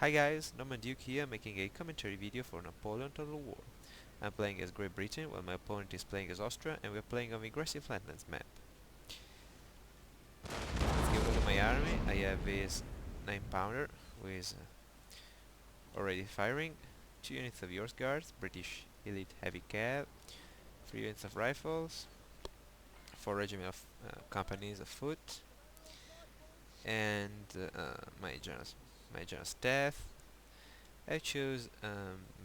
Hi guys, Norman Duke here making a commentary video for Napoleon Total War. I'm playing as Great Britain while my opponent is playing as Austria and we're playing on the aggressive flatlands map. Let's get a look at my army. I have this 9 pounder with already firing, 2 units of Horse Guards, British Elite Heavy Cav, 3 units of rifles, 4 regiment of companies of foot, and my general staff. I chose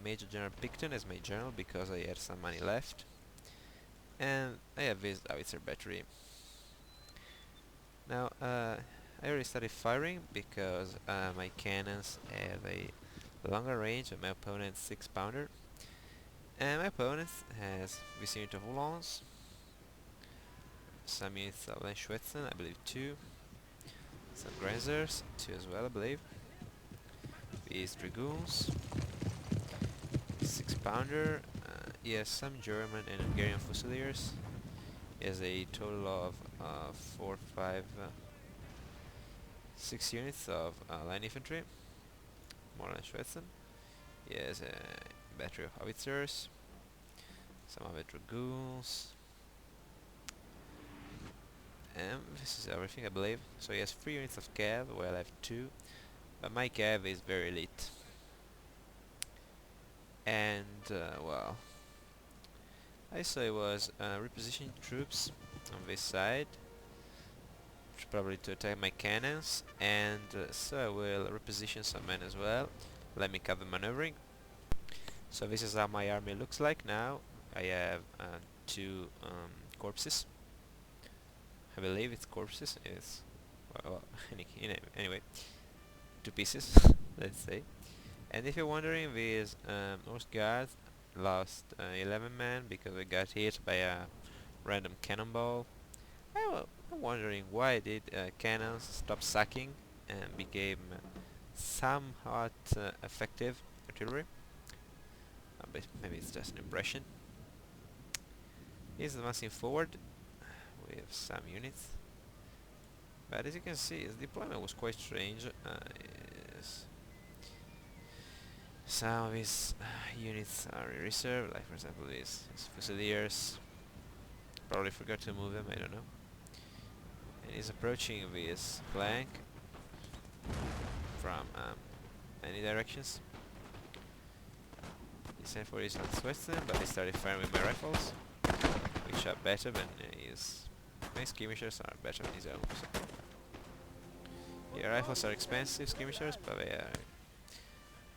Major General Picton as my general because I had some money left, and I have this howitzer battery. Now I already started firing because my cannons have a longer range than my opponent's 6 pounder, and my opponent has this unit of Uhlans, some units of Landschwetzen, I believe 2, some Grenzers, 2 as well I believe, these Dragoons, 6 pounder, he has some German and Hungarian Fusiliers. He has a total of 4, 5, 6 units of line infantry, more than Schwetzen. He has a battery of howitzers, some of it dragoons, and this is everything I believe. So he has 3 units of cav, while I have 2, but my cav is very elite. And well, I saw he was repositioning troops on this side, probably to attack my cannons, and so I will reposition some men as well. Let me cover maneuvering. So this is how my army looks like now. I have 2 corpses. I believe it's corpses. It's well anyway, 2 pieces, let's say. And if you're wondering, these Horse Guards lost 11 men because they got hit by a random cannonball. I'm wondering why did cannons stop sucking and became somewhat effective artillery. But maybe it's just an impression. He's advancing forward with some units, but as you can see, his deployment was quite strange. Some of his units are in reserve, like for example his Fusiliers. Probably forgot to move them, I don't know. And he's approaching this flank from many directions. He sent for his Landschwetzen, but I started firing with my rifles, which are better than his. My skirmishers are better than his own. So. Yeah, rifles are expensive skirmishers, but they are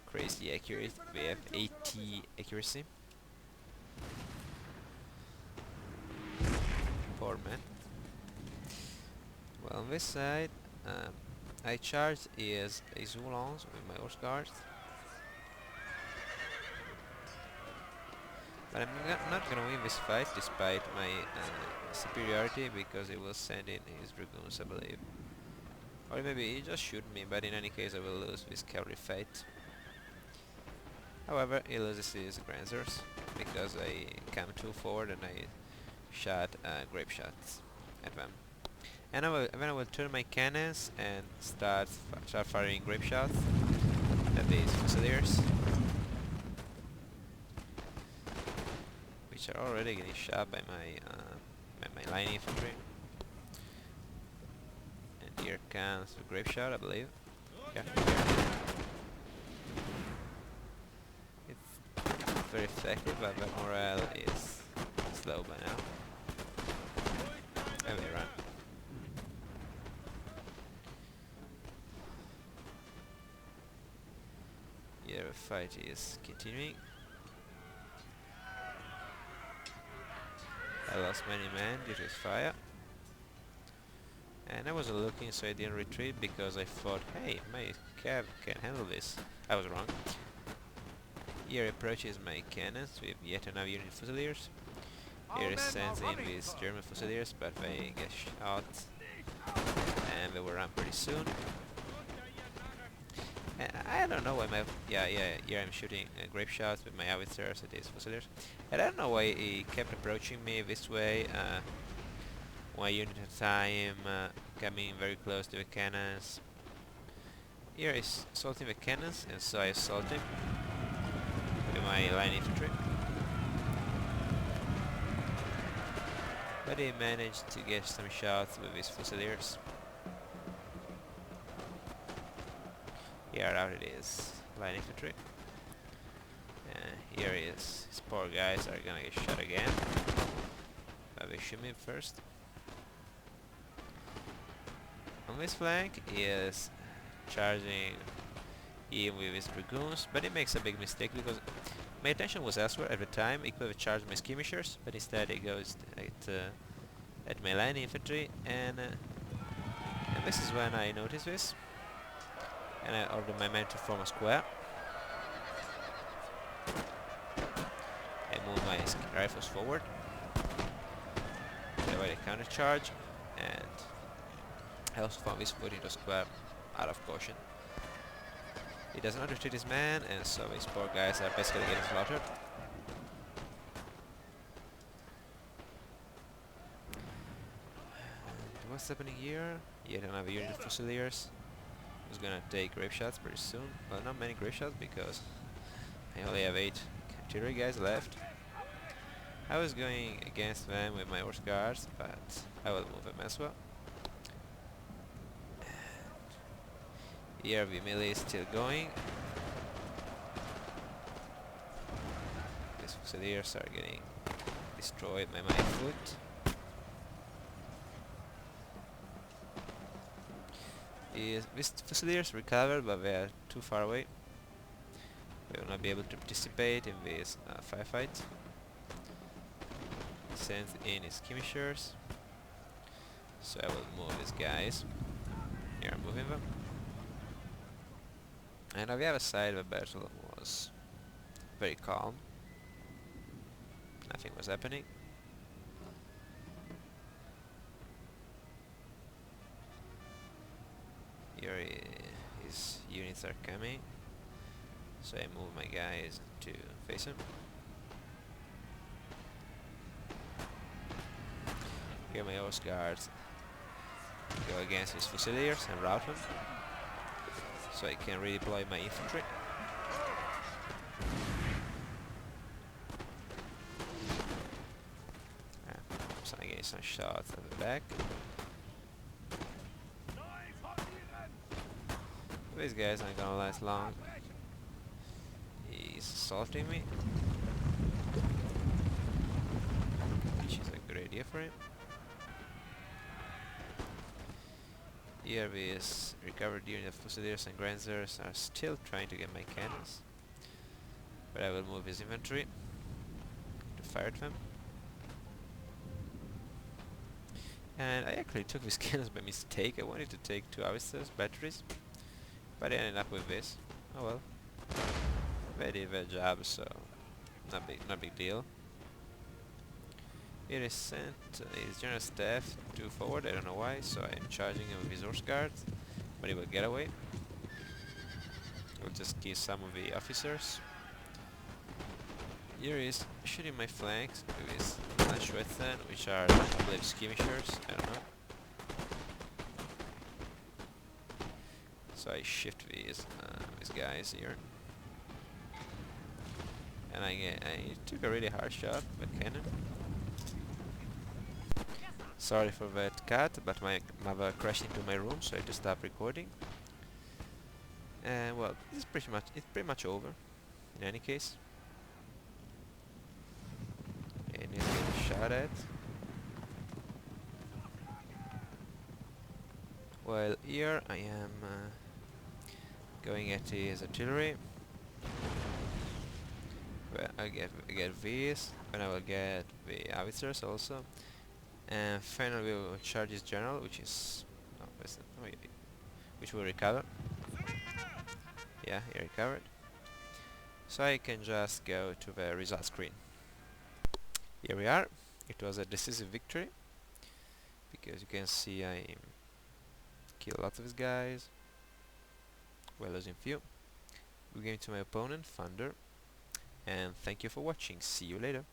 crazy accurate. They have 80 accuracy. Poor man. Well, on this side, I charged his Uhlans with my Horse Guards. But I'm not gonna win this fight despite my superiority, because he will send in his Dragoons, I believe. Or maybe he just shoot me, but in any case I will lose this cavalry fight. However, he loses his Grenzers because I came too forward and I shot grape shots at them. And then I will turn my cannons and start firing grape shots at these Fusiliers, which are already getting shot by my line infantry. And here comes the grape shot, I believe. Yeah. It's very effective, but the morale is slow by now. And they run. Yeah, the fight is continuing. I lost many men due to his fire. And I wasn't looking, so I didn't retreat because I thought, hey, my cav can handle this. I was wrong. Here approaches my cannons with yet another unit of Fusiliers. Here he sends in these German Fusiliers, but they get shot and they will run pretty soon. And I don't know why my here I'm shooting grape shots with my howitzers at these Fusiliers. And I don't know why he kept approaching me this way, 1 unit at a time, coming very close to the cannons. Here is assaulting the cannons, and so I assault him with my line infantry. But he managed to get some shots with his fusiliers. Here out it is, line infantry. Here is, his poor guys are gonna get shot again. But they shoot me first. On this flank he is charging him with his dragoons, but he makes a big mistake because my attention was elsewhere at the time. He could have charged my skirmishers, but instead he goes at my line infantry, and this is when I notice this, and I order my men to form a square. I move my rifles forward, that way they counter charge, and I also found this foot into square out of caution. He does not retreat his man, and so these poor guys are basically getting slaughtered. And what's happening here? Yet another unit of fusiliers who's gonna take grape shots pretty soon. Well, not many grape shots because I only have 8 artillery guys left. I was going against them with my horse guards, but I will move them as well. Here the melee is still going. These fusiliers are getting destroyed by my foot. These fusiliers recovered, but they are too far away. They will not be able to participate in this firefight. He sends in his skirmishers, so I will move these guys. Here I'm moving them. And on the other side the battle was very calm. Nothing was happening. Here his units are coming, so I move my guys to face him. Here my horse guards go against his fusiliers and rout them, so I can redeploy my infantry. So I get some shots at the back. These guys aren't gonna last long. He's assaulting me, which is a good idea for him. Here these recovered unit of fusiliers and grenadiers are still trying to get my cannons, but I will move his infantry to fire at them. And I actually took these cannons by mistake. I wanted to take 2 howitzers batteries, but I ended up with this. Oh well. They did their job, so not big deal. Here is sent his general staff to forward, I don't know why, so I'm charging him with his horse guards, but he will get away. I'll just kill some of the officers. Here is shooting my flanks with his Landschweitzen, which are, I believe, skirmishers, I don't know. So I shift these guys here. And I took a really hard shot with cannon. Sorry for that cut, but my mother crashed into my room, so I had to stop recording. And well, it's pretty much over. In any case, and he's getting shot at. While here I am going at his artillery. Well, I get these, and I will get the howitzers also. And finally we will charge his general, which is which will recover. Yeah, he recovered. So I can just go to the result screen. Here we are. It was a decisive victory, because you can see I killed lots of his guys while losing few. We gave to my opponent, Thunder, and thank you for watching. See you later.